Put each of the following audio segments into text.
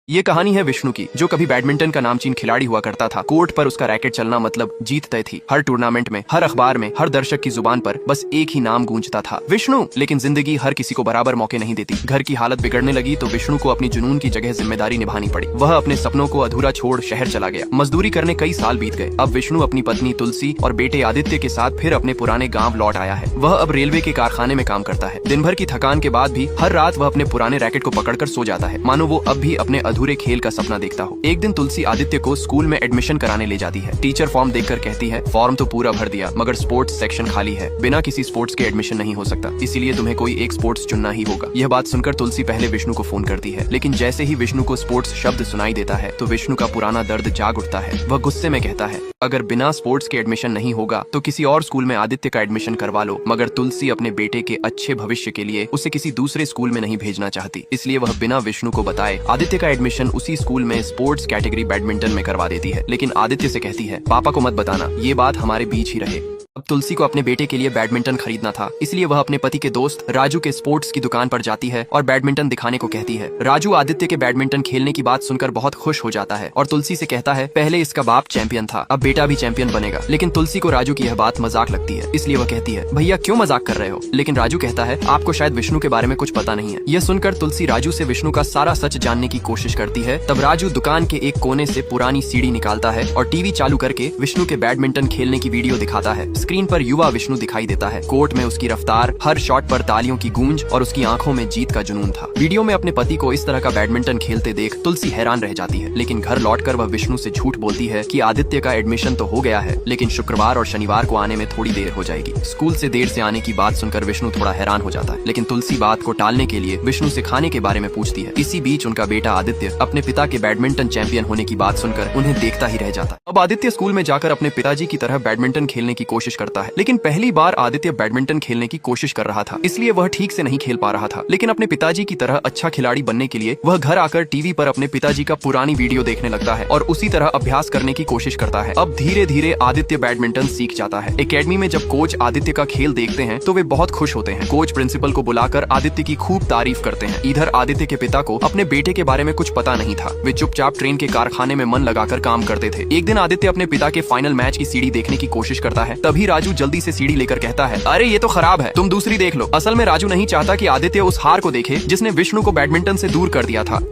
ये कहानी है विष्णु की, जो कभी बैडमिंटन का नामचीन खिलाड़ी हुआ करता था। कोर्ट पर उसका रैकेट चलना मतलब जीत तय थी। हर टूर्नामेंट में, हर अखबार में, हर दर्शक की जुबान पर बस एक ही नाम गूंजता था, विष्णु। लेकिन जिंदगी हर किसी को बराबर मौके नहीं देती। घर की हालत बिगड़ने लगी तो विष्णु को अपनी जुनून की जगह जिम्मेदारी निभानी पड़ी। वह अपने सपनों को अधूरा छोड़ शहर चला गया। मजदूरी करने कई साल बीत गए। अब विष्णु अपनी पत्नी तुलसी और बेटे आदित्य के साथ फिर अपने पुराने गाँव लौट आया है। वह अब रेलवे के कारखाने में काम करता है। दिन भर की थकान के बाद भी हर रात वह अपने पुराने रैकेट को पकड़कर सो जाता है, मानो वो अब भी अपने अधूरे खेल का सपना देखता हो। एक दिन तुलसी आदित्य को स्कूल में एडमिशन कराने ले जाती है। टीचर फॉर्म देखकर कहती है, फॉर्म तो पूरा भर दिया मगर स्पोर्ट्स सेक्शन खाली है। बिना किसी स्पोर्ट्स के एडमिशन नहीं हो सकता, इसीलिए तुम्हें कोई एक स्पोर्ट्स चुनना ही होगा। यह बात सुनकर तुलसी पहले विष्णु को फोन करती है, लेकिन जैसे ही विष्णु को स्पोर्ट्स शब्द सुनाई देता है तो विष्णु का पुराना दर्द जाग उठता है। वह गुस्से में कहता है, अगर बिना स्पोर्ट्स के एडमिशन नहीं होगा तो किसी और स्कूल में आदित्य का एडमिशन करवा लो। मगर तुलसी अपने बेटे के अच्छे भविष्य के लिए उसे किसी दूसरे स्कूल में नहीं भेजना चाहती, इसलिए वह बिना विष्णु को बताए आदित्य का एडमिशन उसी स्कूल में स्पोर्ट्स कैटेगरी बैडमिंटन में करवा देती है। लेकिन आदित्य से कहती है, पापा को मत बताना, ये बात हमारे बीच ही रहे। अब तुलसी को अपने बेटे के लिए बैडमिंटन खरीदना था, इसलिए वह अपने पति के दोस्त राजू के स्पोर्ट्स की दुकान पर जाती है और बैडमिंटन दिखाने को कहती है। राजू आदित्य के बैडमिंटन खेलने की बात सुनकर बहुत खुश हो जाता है और तुलसी से कहता है, पहले इसका बाप चैंपियन था, अब बेटा भी चैंपियन बनेगा। लेकिन तुलसी को राजू की यह बात मजाक लगती है, इसलिए वह कहती है, भैया क्यों मजाक कर रहे हो। लेकिन राजू कहता है, आपको शायद विष्णु के बारे में कुछ पता नहीं है। यह सुनकर तुलसी राजू से विष्णु का सारा सच जानने की कोशिश करती है। तब राजू दुकान के एक कोने से पुरानी सीडी निकालता है और टीवी चालू करके विष्णु के बैडमिंटन खेलने की वीडियो दिखाता है। स्क्रीन पर युवा विष्णु दिखाई देता है। कोर्ट में उसकी रफ्तार, हर शॉट पर तालियों की गूंज और उसकी आंखों में जीत का जुनून था। वीडियो में अपने पति को इस तरह का बैडमिंटन खेलते देख तुलसी हैरान रह जाती है। लेकिन घर लौटकर वह विष्णु से झूठ बोलती है कि आदित्य का एडमिशन तो हो गया है, लेकिन शुक्रवार और शनिवार को आने में थोड़ी देर हो जाएगी। स्कूल से देर से आने की बात सुनकर विष्णु थोड़ा हैरान हो जाता है, लेकिन तुलसी बात को टालने के लिए विष्णु से खाने के बारे में पूछती है। इसी बीच उनका बेटा आदित्य अपने पिता के बैडमिंटन चैंपियन होने की बात सुनकर उन्हें देखता ही रह जाता है। अब आदित्य स्कूल में जाकर अपने पिताजी की तरह बैडमिंटन खेलने की कोशिश करता है, लेकिन पहली बार आदित्य बैडमिंटन खेलने की कोशिश कर रहा था, इसलिए वह ठीक से नहीं खेल पा रहा था। लेकिन अपने पिताजी की तरह अच्छा खिलाड़ी बनने के लिए वह घर आकर टीवी पर अपने पिताजी का पुरानी वीडियो देखने लगता है और उसी तरह अभ्यास करने की कोशिश करता है। अब धीरे धीरे आदित्य बैडमिंटन सीख जाता है। एकेडमी में जब कोच आदित्य का खेल देखते हैं तो वे बहुत खुश होते हैं। कोच प्रिंसिपल को बुलाकर आदित्य की खूब तारीफ करते हैं। इधर आदित्य के पिता को अपने बेटे के बारे में कुछ पता नहीं था। वे चुपचाप ट्रेन के कारखाने में मन लगाकर काम करते थे। एक दिन आदित्य अपने पिता के फाइनल मैच की सीडी देखने की कोशिश करता है। तभी राजू जल्दी से सीडी लेकर कहता है, अरे ये तो खराब है, तुम दूसरी देख लो। असल में राजू नहीं चाहता कि आदित्य उस हार को देखे जिसने विष्णु को बैडमिंटन से दूर कर दिया था।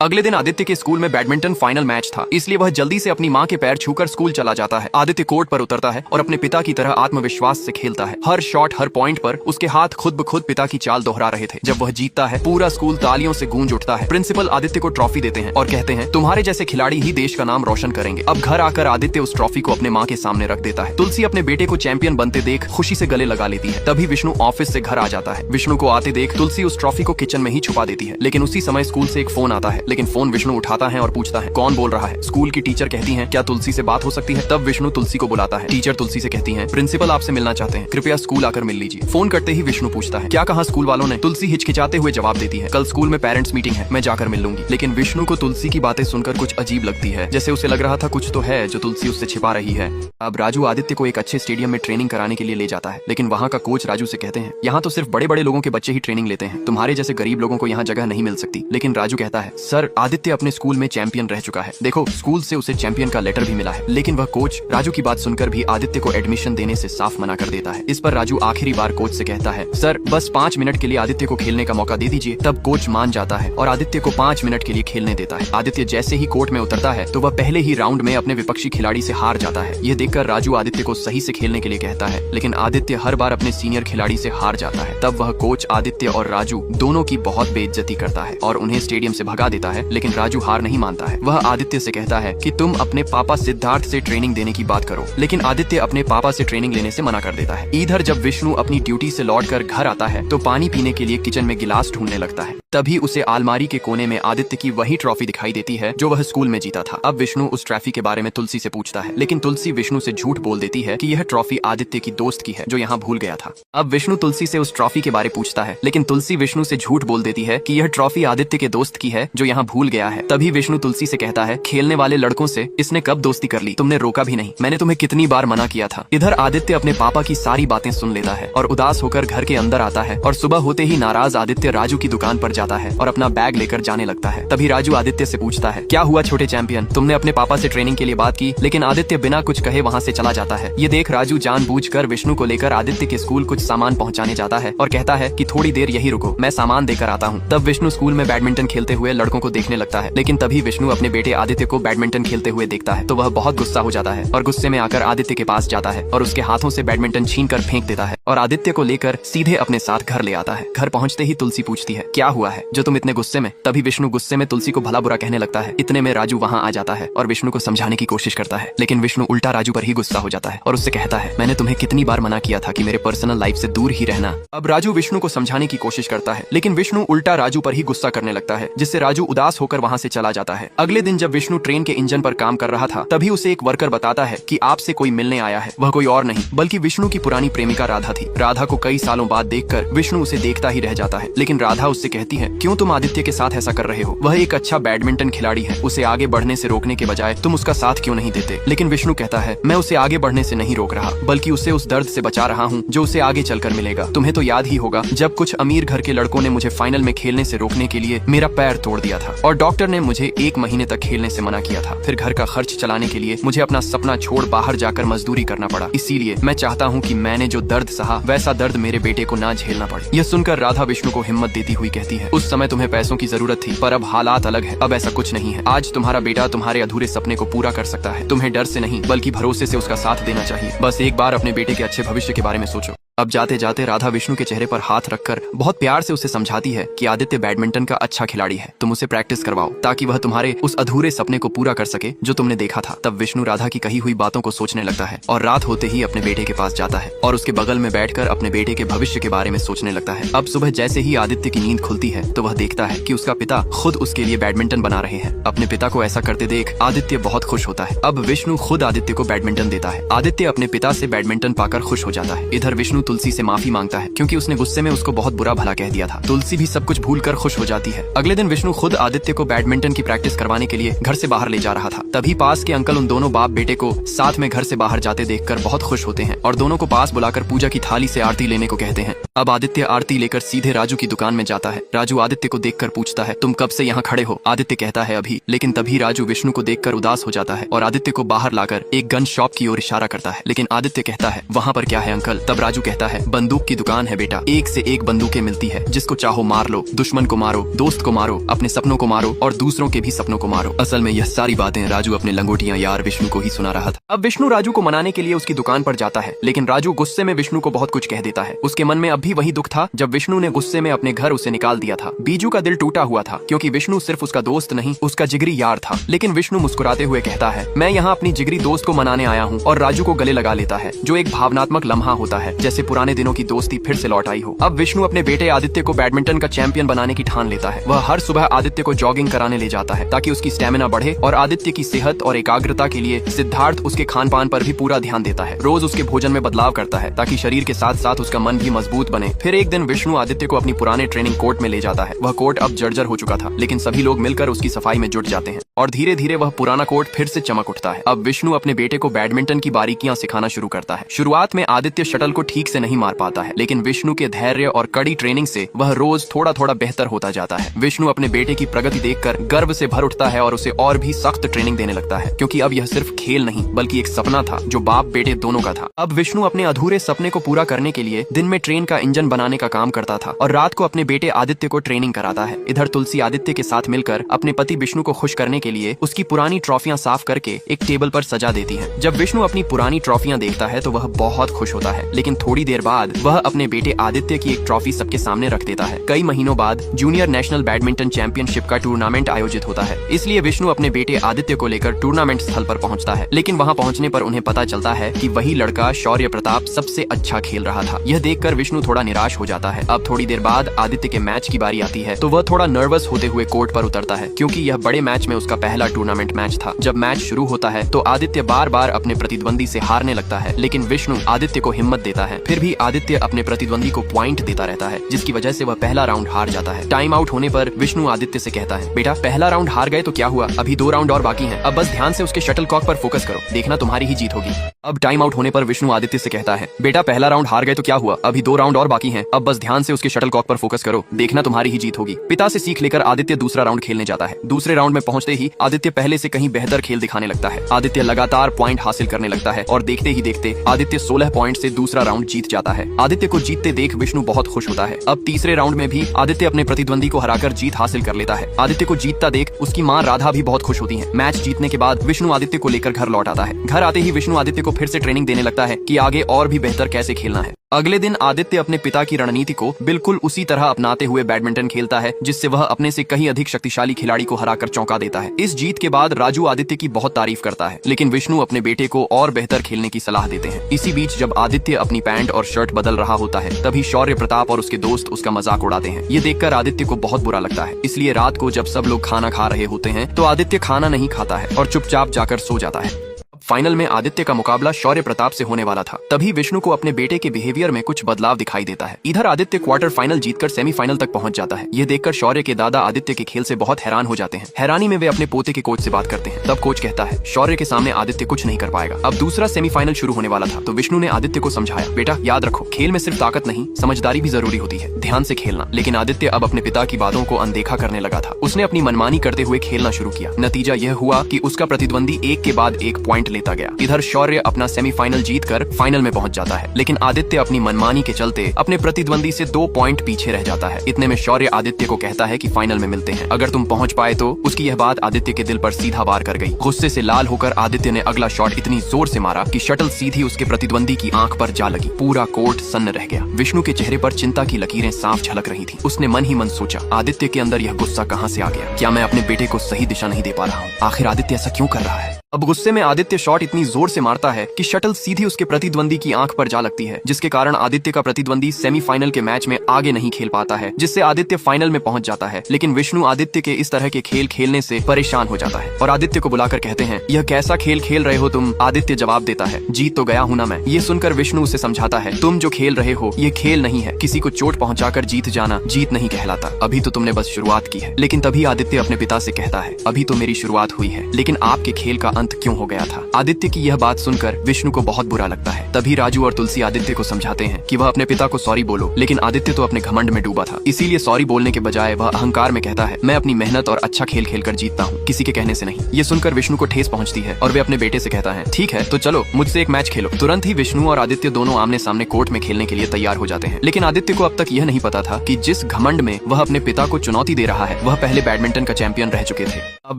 अगले दिन आदित्य के स्कूल में बैडमिंटन फाइनल मैच था, इसलिए वह जल्दी से अपनी माँ के पैर छूकर स्कूल चला जाता है। आदित्य कोर्ट पर उतरता है और अपने पिता की तरह आत्मविश्वास से खेलता है। हर शॉट, हर पॉइंट पर उसके हाथ खुद ब खुद पिता की चाल दोहरा रहे थे। जब वह जीतता है, पूरा स्कूल तालियों से गूंज उठता है। प्रिंसिपल आदित्य को ट्रॉफी देते हैं और कहते हैं, तुम्हारे जैसे खिलाड़ी ही देश का नाम रोशन करेंगे। अब घर आकर आदित्य उस ट्रॉफी को अपने माँ के सामने रख देता है। तुलसी अपने बेटे को चैंपियन बनते देख खुशी से गले लगा लेती है। तभी विष्णु ऑफिस से घर आ जाता है। विष्णु को आते देख तुलसी उस ट्रॉफी को किचन में ही छुपा देती है। लेकिन उसी समय स्कूल से एक फोन आता है, लेकिन फोन विष्णु उठाता है और पूछता है, कौन बोल रहा है। स्कूल की टीचर कहती हैं, क्या तुलसी से बात हो सकती है। तब विष्णु तुलसी को बुलाता है। टीचर तुलसी से कहती हैं, प्रिंसिपल आपसे मिलना चाहते हैं, कृपया स्कूल आकर मिल लीजिए। फोन करते ही विष्णु पूछता है, क्या कहा स्कूल वालों ने। तुलसी हिचकिचाते हुए जवाब देती है, कल स्कूल में पेरेंट्स मीटिंग है, मैं जाकर मिल लूंगी। लेकिन विष्णु को तुलसी की बातें सुनकर कुछ अजीब लगती है, जैसे उसे लग रहा था कुछ तो है जो तुलसी उससे छिपा रही है। अब राजू आदित्य को एक अच्छे स्टेडियम में ट्रेनिंग कराने के लिए ले जाता है, लेकिन वहाँ का कोच राजू से कहते हैं, यहाँ तो सिर्फ बड़े बड़े लोगों के बच्चे ही ट्रेनिंग लेते हैं, तुम्हारे जैसे गरीब लोगों को यहाँ जगह नहीं मिल सकती। लेकिन राजू कहता है, सर आदित्य अपने स्कूल में चैंपियन रह चुका है, देखो स्कूल से उसे चैंपियन का लेटर भी मिला है। लेकिन वह कोच राजू की बात सुनकर भी आदित्य को एडमिशन देने से साफ मना कर देता है। इस पर राजू आखिरी बार कोच से कहता है, सर बस 5 मिनट के लिए आदित्य को खेलने का मौका दे दीजिए। तब कोच मान जाता है और आदित्य को 5 मिनट के लिए खेलने देता है। आदित्य जैसे ही कोर्ट में उतरता है तो वह पहले ही राउंड में अपने विपक्षी खिलाड़ी से हार जाता है। यह देखकर राजू आदित्य को सही से खेलने के लिए कहता है, लेकिन आदित्य हर बार अपने सीनियर खिलाड़ी से हार जाता है। तब वह कोच आदित्य और राजू दोनों की बहुत बेइज्जती करता है और उन्हें स्टेडियम से भगा देता है। लेकिन राजू हार नहीं मानता है। वह आदित्य से कहता है कि तुम अपने पापा सिद्धार्थ से ट्रेनिंग देने की बात करो। लेकिन आदित्य अपने पापा से ट्रेनिंग लेने से मना कर देता है। इधर जब विष्णु अपनी ड्यूटी से लौटकर घर आता है तो पानी पीने के लिए किचन में गिलास ढूंढने लगता है। तभी उसे अलमारी के कोने में आदित्य की वही ट्रॉफी दिखाई देती है जो वह स्कूल में जीता था। अब विष्णु उस ट्रॉफी के बारे में तुलसी से पूछता है, लेकिन तुलसी विष्णु से झूठ बोल देती है कि यह ट्रॉफी आदित्य की दोस्त की है जो यहाँ भूल गया था। अब विष्णु तुलसी से उस ट्रॉफी के बारे पूछता है, लेकिन तुलसी विष्णु से झूठ बोल देती है कि यह ट्रॉफी आदित्य के दोस्त की है जो यहाँ यहाँ भूल गया है। तभी विष्णु तुलसी से कहता है, खेलने वाले लड़कों से इसने कब दोस्ती कर ली, तुमने रोका भी नहीं, मैंने तुम्हें कितनी बार मना किया था। इधर आदित्य अपने पापा की सारी बातें सुन लेता है और उदास होकर घर के अंदर आता है और सुबह होते ही नाराज आदित्य राजू की दुकान पर जाता है और अपना बैग लेकर जाने लगता है। तभी राजू आदित्य से पूछता है, क्या हुआ छोटे चैंपियन, तुमने अपने पापा से ट्रेनिंग के लिए बात की? लेकिन आदित्य बिना कुछ कहे वहाँ से चला जाता है। ये देख राजू जानबूझकर विष्णु को लेकर आदित्य के स्कूल कुछ सामान पहुँचाने जाता है और कहता है कि थोड़ी देर यही रुको, मैं सामान देकर आता हूँ। तब विष्णु स्कूल में बैडमिंटन खेलते हुए लड़कों को देखने लगता है, लेकिन तभी विष्णु अपने बेटे आदित्य को बैडमिंटन खेलते हुए देखता है तो वह बहुत गुस्सा हो जाता है और गुस्से में आकर आदित्य के पास जाता है और उसके हाथों से बैडमिंटन छीनकर फेंक देता है और आदित्य को लेकर सीधे अपने साथ घर ले आता है। घर पहुंचते ही तुलसी पूछती है, क्या हुआ है जो तुम इतने गुस्से में? तभी विष्णु गुस्से में तुलसी को भला बुरा कहने लगता है। इतने में राजू वहाँ आ जाता है और विष्णु को समझाने की कोशिश करता है, लेकिन विष्णु उल्टा राजू पर ही गुस्सा हो जाता है और उससे कहता है, मैंने तुम्हें कितनी बार मना किया था कि मेरे पर्सनल लाइफ से दूर ही रहना। अब राजू विष्णु को समझाने की कोशिश करता है, लेकिन विष्णु उल्टा राजू पर ही गुस्सा करने लगता है, जिससे राजू उदास होकर वहाँ से चला जाता है। अगले दिन जब विष्णु ट्रेन के इंजन पर काम कर रहा था, तभी उसे एक वर्कर बताता है कि आपसे कोई मिलने आया है। वह कोई और नहीं बल्कि विष्णु की पुरानी प्रेमिका राधा थी। राधा को कई सालों बाद देखकर विष्णु उसे देखता ही रह जाता है, लेकिन राधा उससे कहती है, क्यों तुम आदित्य के साथ ऐसा कर रहे हो? वह एक अच्छा बैडमिंटन खिलाड़ी है, उसे आगे बढ़ने से रोकने के बजाय तुम उसका साथ क्यों नहीं देते? लेकिन विष्णु कहता है, मैं उसे आगे बढ़ने से नहीं रोक रहा, बल्कि उसे उस दर्द से बचा रहा हूँ जो उसे आगे चलकर मिलेगा। तुम्हें तो याद ही होगा जब कुछ अमीर घर के लड़कों ने मुझे फाइनल में खेलने से रोकने के लिए मेरा पैर तोड़ दिया था और डॉक्टर ने मुझे 1 महीने तक खेलने से मना किया था। फिर घर का खर्च चलाने के लिए मुझे अपना सपना छोड़ बाहर जाकर मजदूरी करना पड़ा। इसीलिए मैं चाहता हूँ कि मैंने जो दर्द सहा वैसा दर्द मेरे बेटे को ना झेलना पड़े। यह सुनकर राधा विष्णु को हिम्मत देती हुई कहती है, उस समय तुम्हें पैसों की जरूरत थी, पर अब हालात अलग है। अब ऐसा कुछ नहीं है। आज तुम्हारा बेटा तुम्हारे अधूरे सपने को पूरा कर सकता है। तुम्हें डर से नहीं बल्कि भरोसे से उसका साथ देना चाहिए। बस एक बार अपने बेटे के अच्छे भविष्य के बारे में सोचो। अब जाते जाते राधा विष्णु के चेहरे पर हाथ रखकर बहुत प्यार से उसे समझाती है कि आदित्य बैडमिंटन का अच्छा खिलाड़ी है, तुम उसे प्रैक्टिस करवाओ ताकि वह तुम्हारे उस अधूरे सपने को पूरा कर सके जो तुमने देखा था। तब विष्णु राधा की कही हुई बातों को सोचने लगता है और रात होते ही अपने बेटे के पास जाता है और उसके बगल में बैठकर अपने बेटे के भविष्य के बारे में सोचने लगता है। अब सुबह जैसे ही आदित्य की नींद खुलती है तो वह देखता है कि उसका पिता खुद उसके लिए बैडमिंटन बना रहे हैं। अपने पिता को ऐसा करते देख आदित्य बहुत खुश होता है। अब विष्णु खुद आदित्य को बैडमिंटन देता है। आदित्य अपने पिता से बैडमिंटन पाकर खुश हो जाता है। इधर विष्णु तुलसी से माफी मांगता है क्योंकि उसने गुस्से में उसको बहुत बुरा भला कह दिया था। तुलसी भी सब कुछ भूलकर खुश हो जाती है। अगले दिन विष्णु खुद आदित्य को बैडमिंटन की प्रैक्टिस करवाने के लिए घर से बाहर ले जा रहा था। तभी पास के अंकल उन दोनों बाप बेटे को साथ में घर से बाहर जाते देखकर बहुत खुश होते हैं और दोनों को पास बुलाकर पूजा की थाली से आरती लेने को कहते हैं। अब आदित्य आरती लेकर सीधे राजू की दुकान में जाता है। राजू आदित्य को देखकर पूछता है, तुम कब से यहाँ खड़े हो? आदित्य कहता है, अभी। लेकिन तभी राजू विष्णु को देखकर उदास हो जाता है और आदित्य को बाहर लाकर एक गन शॉप की ओर इशारा करता है। लेकिन आदित्य कहता है, वहाँ पर क्या है अंकल? तब राजू कहता है, बंदूक की दुकान है बेटा, एक से एक बंदूकें मिलती है, जिसको चाहो मार लो, दुश्मन को मारो, दोस्त को मारो, अपने सपनों को मारो और दूसरों के भी सपनों को मारो। असल में यह सारी बातें राजू अपने लंगोटियां यार विष्णु को ही सुना रहा था। अब विष्णु राजू को मनाने के लिए उसकी दुकान पर जाता है, लेकिन राजू गुस्से में विष्णु को बहुत कुछ कह देता है। उसके मन में अब भी वही दुख था जब विष्णु ने गुस्से में अपने घर उसे निकाल दिया था। बीजू का दिल टूटा हुआ था क्योंकि विष्णु सिर्फ उसका दोस्त नहीं उसका जिगरी यार था। लेकिन विष्णु मुस्कुराते हुए कहता है, मैं यहाँ अपनी जिगरी दोस्त को मनाने आया हूँ, और राजू को गले लगा लेता है, जो एक भावनात्मक लम्हा होता है, जैसे पुराने दिनों की दोस्ती फिर से लौट आई हो। अब विष्णु अपने बेटे आदित्य को बैडमिंटन का चैंपियन बनाने की ठान लेता है। वह हर सुबह आदित्य को जॉगिंग कराने ले जाता है ताकि उसकी स्टेमिना बढ़े, और आदित्य की सेहत और एकाग्रता के लिए सिद्धार्थ उसके खान पान पर भी पूरा ध्यान देता है। रोज उसके भोजन में बदलाव करता है ताकि शरीर के साथ साथ उसका मन भी मजबूत बने। फिर एक दिन विष्णु आदित्य को अपनी पुराने ट्रेनिंग कोर्ट में ले जाता है। वह कोर्ट अब जर्जर हो चुका था, लेकिन सभी लोग मिलकर उसकी सफाई में जुट जाते हैं और धीरे धीरे वह पुराना कोर्ट फिर से चमक उठता है। अब विष्णु अपने बेटे को बैडमिंटन की बारीकियां सिखाना शुरू करता है। शुरुआत में आदित्य शटल को ठीक से नहीं मार पाता है, लेकिन विष्णु के धैर्य और कड़ी ट्रेनिंग से वह रोज थोड़ा थोड़ा बेहतर होता जाता है। विष्णु अपने बेटे की प्रगति देखकर गर्व से भर उठता है और उसे और भी सख्त ट्रेनिंग देने लगता है, क्योंकि अब यह सिर्फ खेल नहीं बल्कि एक सपना था जो बाप बेटे दोनों का था। अब विष्णु अपने अधूरे सपने को पूरा करने के लिए दिन में ट्रेन का इंजन बनाने का काम करता था और रात को अपने बेटे आदित्य को ट्रेनिंग कराता है। इधर तुलसी आदित्य के साथ मिलकर अपने पति विष्णु को खुश करने के लिए उसकी पुरानी ट्रॉफियां साफ करके एक टेबल पर सजा देती है। जब विष्णु अपनी पुरानी ट्रॉफियां देखता है तो वह बहुत खुश होता है, लेकिन थोड़ी देर बाद वह अपने बेटे आदित्य की एक ट्रॉफी सबके सामने रख देता है। कई महीनों बाद जूनियर नेशनल बैडमिंटन चैंपियनशिप का टूर्नामेंट आयोजित होता है, इसलिए विष्णु अपने बेटे आदित्य को लेकर टूर्नामेंट स्थल पर पहुंचता है। लेकिन वहां पहुंचने पर उन्हें पता चलता है कि वही लड़का शौर्य प्रताप सबसे अच्छा खेल रहा था। यह देखकर विष्णु थोड़ा निराश हो जाता है। अब थोड़ी देर बाद आदित्य के मैच की बारी आती है तो वह थोड़ा नर्वस होते हुए कोर्ट पर उतरता है, क्योंकि यह बड़े मैच में उसका पहला टूर्नामेंट मैच था। जब मैच शुरू होता है तो आदित्य बार बार अपने प्रतिद्वंदी से हारने लगता है, लेकिन विष्णु आदित्य को हिम्मत देता है फिर भी आदित्य अपने प्रतिद्वंदी को पॉइंट देता रहता है, जिसकी वजह से वह पहला राउंड हार जाता है। टाइम आउट होने पर विष्णु आदित्य से कहता है, बेटा पहला राउंड हार गए तो क्या हुआ, अभी 2 राउंड और बाकी हैं, अब बस ध्यान से उसके शटलकॉक पर फोकस करो, देखना तुम्हारी ही जीत होगी। अब टाइम आउट होने पर विष्णु आदित्य से कहता है, बेटा पहला राउंड हार गए तो क्या हुआ, अभी 2 राउंड और बाकी हैं, अब बस ध्यान से उसके शटलकॉक पर फोकस करो, देखना तुम्हारी ही जीत होगी। पिता से सीख लेकर आदित्य दूसरा राउंड खेलने जाता है। दूसरे राउंड में पहुंचते ही आदित्य पहले से कहीं बेहतर खेल दिखाने लगता है। आदित्य लगातार पॉइंट हासिल करने लगता है और देखते ही देखते आदित्य 16 पॉइंट से दूसरा राउंड जीत जाता है। आदित्य को जीतते देख विष्णु बहुत खुश होता है। अब तीसरे राउंड में भी आदित्य अपने प्रतिद्वंदी को हराकर जीत हासिल कर लेता है। आदित्य को जीतता देख उसकी माँ राधा भी बहुत खुश होती है। मैच जीतने के बाद विष्णु आदित्य को लेकर घर लौट आता है। घर आते ही विष्णु आदित्य को फिर से ट्रेनिंग देने लगता है कि आगे और भी बेहतर कैसे खेलना है। अगले दिन आदित्य अपने पिता की रणनीति को बिल्कुल उसी तरह अपनाते हुए बैडमिंटन खेलता है, जिससे वह अपने से कहीं अधिक शक्तिशाली खिलाड़ी को हराकर चौंका देता है। इस जीत के बाद राजू आदित्य की बहुत तारीफ करता है, लेकिन विष्णु अपने बेटे को और बेहतर खेलने की सलाह देते हैं। इसी बीच जब आदित्य अपनी पैंट और शर्ट बदल रहा होता है, तभी शौर्य प्रताप और उसके दोस्त उसका मजाक उड़ाते हैं। ये देखकर आदित्य को बहुत बुरा लगता है, इसलिए रात को जब सब लोग खाना खा रहे होते हैं तो आदित्य खाना नहीं खाता है और चुपचाप जाकर सो जाता है। फाइनल में आदित्य का मुकाबला शौर्य प्रताप से होने वाला था। तभी विष्णु को अपने बेटे के बिहेवियर में कुछ बदलाव दिखाई देता है। इधर आदित्य क्वार्टर फाइनल जीतकर सेमीफाइनल तक पहुंच जाता है। ये देखकर शौर्य के दादा आदित्य के खेल से बहुत हैरान हो जाते हैं। हैरानी में वे अपने पोते के कोच से बात करते हैं। तब कोच कहता है, शौर्य के सामने आदित्य कुछ नहीं कर पाएगा। अब दूसरा सेमीफाइनल शुरू होने वाला था, तो विष्णु ने आदित्य को समझाया, बेटा याद रखो, खेल में सिर्फ ताकत नहीं, समझदारी भी जरूरी होती है, ध्यान से खेलना। लेकिन आदित्य अब अपने पिता की बातों को अनदेखा करने लगा था। उसने अपनी मनमानी करते हुए खेलना शुरू किया। नतीजा यह हुआ कि उसका प्रतिद्वंदी एक के बाद एक पॉइंट लेता गया। इधर शौर्य अपना सेमीफाइनल जीतकर फाइनल में पहुंच जाता है, लेकिन आदित्य अपनी मनमानी के चलते अपने प्रतिद्वंदी से 2 पॉइंट पीछे रह जाता है। इतने में शौर्य आदित्य को कहता है कि फाइनल में मिलते हैं, अगर तुम पहुंच पाए तो। उसकी यह बात आदित्य के दिल पर सीधा वार कर गई। गुस्से से लाल होकर आदित्य ने अगला शॉट इतनी जोर से मारा कि शटल सीधी उसके प्रतिद्वंदी की आंख पर जा लगी। पूरा कोर्ट सन्न रह गया। विष्णु के चेहरे पर चिंता की लकीरें साफ झलक रही थी। उसने मन ही मन सोचा, आदित्य के अंदर यह गुस्सा कहां से आ गया? क्या मैं अपने बेटे को सही दिशा नहीं दे पा रहा हूँ? आखिर आदित्य ऐसा क्यों कर रहा है? अब गुस्से में आदित्य शॉट इतनी जोर से मारता है कि शटल सीधी उसके प्रतिद्वंदी की आंख पर जा लगती है, जिसके कारण आदित्य का प्रतिद्वंदी सेमीफाइनल के मैच में आगे नहीं खेल पाता है, जिससे आदित्य फाइनल में पहुंच जाता है। लेकिन विष्णु आदित्य के इस तरह के खेल खेलने से परेशान हो जाता है और आदित्य को बुलाकर कहते हैं, यह कैसा खेल खेल रहे हो तुम? आदित्य जवाब देता है, जीत तो गया हूं ना मैं। ये सुनकर विष्णु उसे समझाता है, तुम जो खेल रहे हो ये खेल नहीं है। किसी को चोट पहुंचाकर जीत जाना जीत नहीं कहलाता। अभी तो तुमने बस शुरुआत की है। लेकिन तभी आदित्य अपने पिता से कहता है, अभी तो मेरी शुरुआत हुई है, लेकिन आपके खेल का अंत क्यों हो गया था? आदित्य की यह बात सुनकर विष्णु को बहुत बुरा लगता है। तभी राजू और तुलसी आदित्य को समझाते हैं कि वह अपने पिता को सॉरी बोलो, लेकिन आदित्य तो अपने घमंड में डूबा था, इसीलिए सॉरी बोलने के बजाय वह अहंकार में कहता है, मैं अपनी मेहनत और अच्छा खेल खेलकर जीतता हूँ, किसी के कहने से नहीं। ये सुनकर विष्णु को ठेस पहुंचती है और वे अपने बेटे से कहता है, ठीक है तो चलो मुझसे एक मैच खेलो। तुरंत ही विष्णु और आदित्य दोनों आमने सामने कोर्ट में खेलने के लिए तैयार हो जाते हैं। लेकिन आदित्य को अब तक यह नहीं पता था कि जिस घमंड में वह अपने पिता को चुनौती दे रहा है, वह पहले बैडमिंटन का चैंपियन रह चुके थे। अब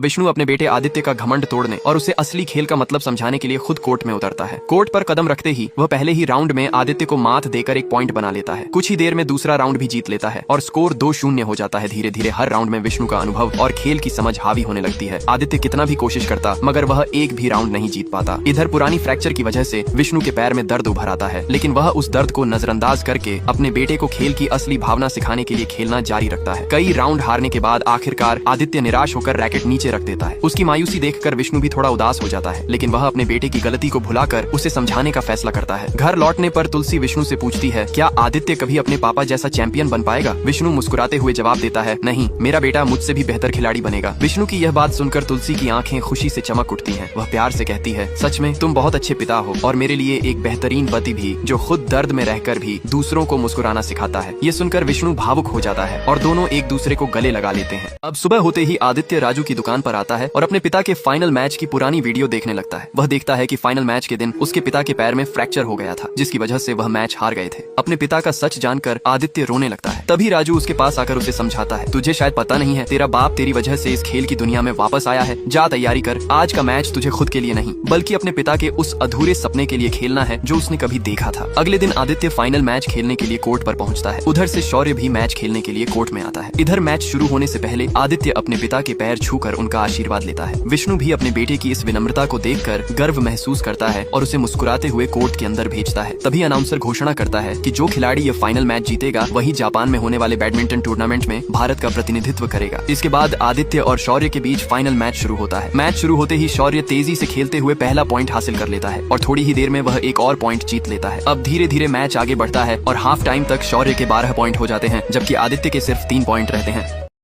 विष्णु अपने बेटे आदित्य का घमंड तोड़ने और उसे असली खेल का मतलब समझाने के लिए खुद कोर्ट में उतरता है। कोर्ट पर कदम रखते ही वह पहले ही राउंड में आदित्य को मात देकर एक पॉइंट बना लेता है। कुछ ही देर में दूसरा राउंड भी जीत लेता है और स्कोर 2-0 हो जाता है। धीरे धीरे हर राउंड में विष्णु का अनुभव और खेल की समझ हावी होने लगती है। आदित्य कितना भी कोशिश करता मगर वह एक भी राउंड नहीं जीत पाता। इधर पुरानी फ्रैक्चर की वजह से विष्णु के पैर में दर्द उभर आता है, लेकिन वह उस दर्द को नजरअंदाज करके अपने बेटे को खेल की असली भावना सिखाने के लिए खेलना जारी रखता है। कई राउंड हारने के बाद आखिरकार आदित्य निराश होकर रैकेट नीचे रख देता है। उसकी मायूसी देखकर विष्णु भी थोड़ा उदास हो जाता है, लेकिन वह अपने बेटे की गलती को भुलाकर उसे समझाने का फैसला करता है। घर लौटने पर तुलसी विष्णु से पूछती है, क्या आदित्य कभी अपने पापा जैसा चैंपियन बन पाएगा? विष्णु मुस्कुराते हुए जवाब देता है, नहीं, मेरा बेटा मुझसे भी बेहतर खिलाड़ी बनेगा। विष्णु की यह बात सुनकर तुलसी की आंखें खुशी से चमक उठती हैं। वह प्यार से कहती है, सच में तुम बहुत अच्छे पिता हो और मेरे लिए एक बेहतरीन पति भी, जो खुद दर्द में रहकर भी दूसरों को मुस्कुराना सिखाता है। ये सुनकर विष्णु भावुक हो जाता है और दोनों एक दूसरे को गले लगा लेते हैं। अब सुबह होते ही आदित्य राजू की दुकान पर आता है और अपने पिता के फाइनल मैच की पुरानी वीडियो देखने लगता है। वह देखता है कि फाइनल मैच के दिन उसके पिता के पैर में फ्रैक्चर हो गया था, जिसकी वजह से वह मैच हार गए थे। अपने पिता का सच जानकर आदित्य रोने लगता है। तभी राजू उसके पास आकर उसे समझाता है, तुझे शायद पता नहीं है, तेरा बाप तेरी वजह से इस खेल की दुनिया में वापस आया है। जा तैयारी कर, आज का मैच तुझे खुद के लिए नहीं बल्कि अपने पिता के उस अधूरे सपने के लिए खेलना है जो उसने कभी देखा था। अगले दिन आदित्य फाइनल मैच खेलने के लिए कोर्ट पर पहुंचता है। उधर से शौर्य भी मैच खेलने के लिए कोर्ट में आता है। इधर मैच शुरू होने से पहले आदित्य अपने पिता के पैर छूकर उनका आशीर्वाद लेता है। विष्णु भी अपने बेटे की इस विनम्रता को देखकर गर्व महसूस करता है और उसे मुस्कुराते हुए कोर्ट के अंदर भेजता है। तभी अनाउंसर घोषणा करता है कि जो खिलाड़ी ये फाइनल मैच जीतेगा वही जापान में होने वाले बैडमिंटन टूर्नामेंट में भारत का प्रतिनिधित्व करेगा। इसके बाद आदित्य और शौर्य के बीच फाइनल मैच शुरू होता है। मैच शुरू होते ही शौर्य तेजी से खेलते हुए पहला पॉइंट हासिल कर लेता है और थोड़ी ही देर में वह एक और पॉइंट जीत लेता है। अब धीरे धीरे मैच आगे बढ़ता है और हाफ टाइम तक शौर्य के 12 पॉइंट हो जाते हैं, जबकि आदित्य के सिर्फ 3 पॉइंट रहते हैं।